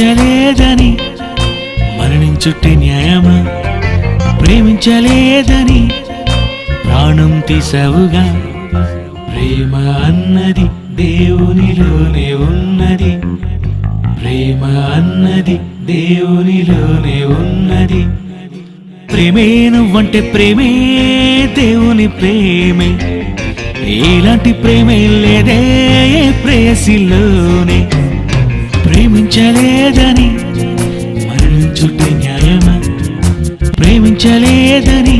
ప్రేమించలేదని మరణించుటే న్యాయమా? ప్రేమించలేదని ప్రాణం తీసావుగా. ప్రేమ అన్నది దేవునిలోనే ఉన్నది, ప్రేమ అన్నది దేవునిలోనే ఉన్నది. ప్రేమే నువ్వంటే ప్రేమే దేవుని ప్రేమే, ఇలాంటి ప్రేమే లేదే ఏ ప్రేయసిలోనే. ప్రేమించలేదని మరణించుటే న్యాయమా? ప్రేమించలేదని